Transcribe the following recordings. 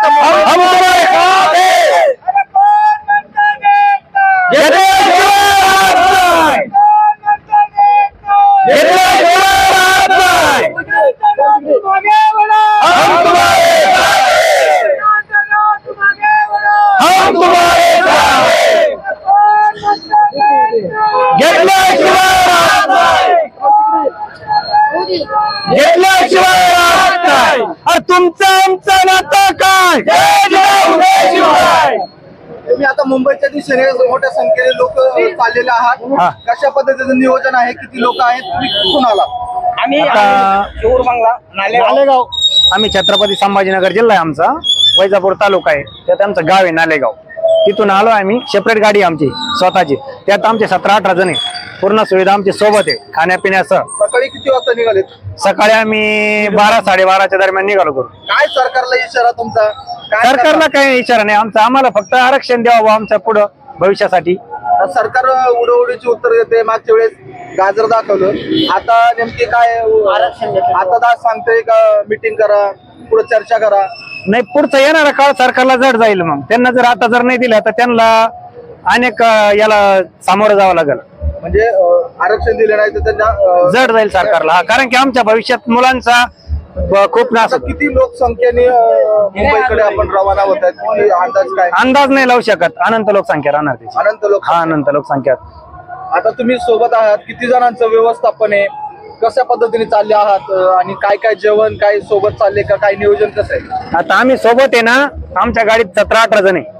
हम तुम्हारे साथ हैं। तुमचं आमचं नातं काय? तुम्ही आता मुंबईच्या दिशेने मोठ्या संख्येने लोक चाललेले आहात, कशा पद्धतीचं नियोजन आहे, किती लोक आहेत, तुम्ही कुठून आला? नालेगाव, आम्ही छत्रपती संभाजीनगर जिल्हा आहे आमचा, वैजापूर तालुका आहे, त्यात आमचं गाव आहे नालेगाव. तिथून आलो आम्ही, सेपरेट गाडी आमची स्वतःची, त्यात आमचे 17-18 जण आहे. पूर्ण सुविधा आमची सोबत आहे, खाण्यापिण्याचं. सकाळी किती वाजता निघाले? सकाळी आम्ही 12-12:30च्या दरम्यान निघालो करू. काय सरकारला इशारा तुमचा? सरकारला काही इशारा नाही आमचा, आम्हाला फक्त आरक्षण द्यावं आमच्या पुढं भविष्यासाठी. सरकार उडवडीची उत्तर देते. मागच्या वेळेस गाजर दाखवलं, आता नेमके काय आता दास सांगतोय का मीटिंग करा, पुढे चर्चा करा? नाही, पुढचा येणारा काळ सरकारला जड जाईल. मग त्यांना जर आता जर नाही दिलं तर त्यांना अनेक याला सामोरं जावं लागेल. म्हणजे आरक्षण दिले नाही तर त्यांना जड जाईल सरकारला. कारण की आमच्या भविष्यात मुलांचा खूप नाश. किती लोकसंख्येने मुंबईकडे आपण रवाना होत आहेत, अंदाज काय? अंदाज नाही लावू शकत. अनंत लोकसंख्या राहणार त्याची. अनंत लोकसंख्या. आता तुम्ही सोबत आहात, किती जणांचं व्यवस्थापन आहे, कशा पद्धतीने चालले आहात, आणि काय काय जेवण, काय सोबत चालले का, काय नियोजन कसं आहे? आता आम्ही सोबत आहे ना, आमच्या गाडीत 17-18 जण आहे.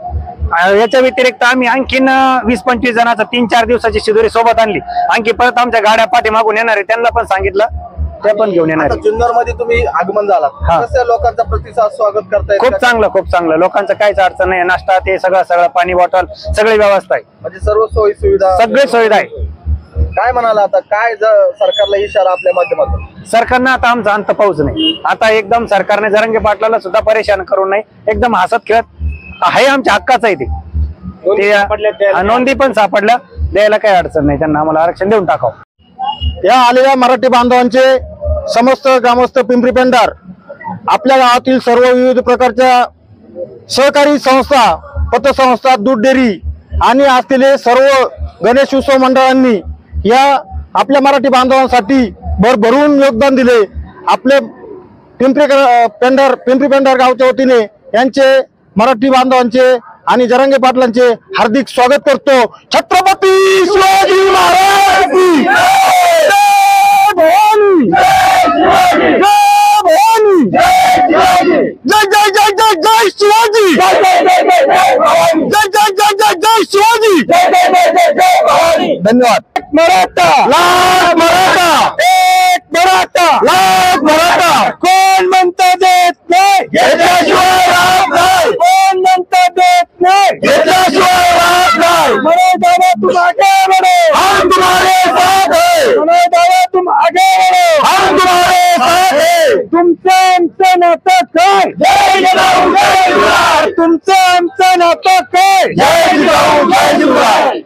याच्या व्यतिरिक्त आम्ही आणखीन 20-25 जणांचा 3-4 दिवसाची शिदोरी सोबत आणली. आणखी परत आमच्या गाड्या पाठीमागून येणार आहे, त्यांना पण सांगितलं, ते पण घेऊन येणार. जुन्नर मध्ये तुम्ही आगमन झालात, कसं लोकांचा प्रतिसाद, स्वागत करताय? खूप चांगलं, खूप चांगलं. लोकांचं काहीच अडचण नाही. नाश्ता ते सगळं, पाणी बॉटल सगळी व्यवस्था आहे. म्हणजे सर्व सोयी सुविधा, सगळी सुविधा आहे. काय म्हणाला आता, काय सरकारला इशारा आपल्या माध्यमातून? सरकारनं आता आमचा अंत पाऊच नाही. आता एकदम सरकारने जरांगे पाटलाला सुद्धा परेशान करू नये, एकदम हसत खेळत आहे. आमच्या हक्काचं आहे ते. नोंदी पण सापडल्या, द्यायला काही अडचण नाही त्यांना. आम्हाला आरक्षण देऊन टाकावं. या आलेल्या मराठी बांधवांचे समस्त ग्रामस्थ पिंपरी पेंढार, आपल्या गावातील सर्व विविध प्रकारच्या सहकारी संस्था, पतसंस्था, दूध डेअरी आणि असलेले सर्व गणेश उत्सव मंडळांनी या आपल्या मराठी बांधवांसाठी भरभरून योगदान दिले. आपले पिंपरी पेंढार गावच्या वतीने यांचे, मराठी बांधवांचे आणि जरांगे पाटलांचे हार्दिक स्वागत करतो. छत्रपती शिवाजी महाराज की जय. जय जय जय जय शिवाजी. जय जय जय जय शिवाजी. धन्यवाद. मराठा लाख मराठा, एक मराठा लाख मराठा. कोण म्हणता देत नाही, घेतल्याशिवाय राहत नाही. कोण म्हणता देत नाही, घेतल्याशिवाय राहत नाही. मनोज दादा तुम आगे बढ़ो, हम तुम्हारे साथ हैं. मनोज दादा तुम आगे बढ़ो, हम तुम्हारे साथ हैं. तुमचं आमचं नातं काय? जय जिजाऊ जय शिवराय. तुमचं आमचं नातं काय? जय जिजाऊ जय शिवराय.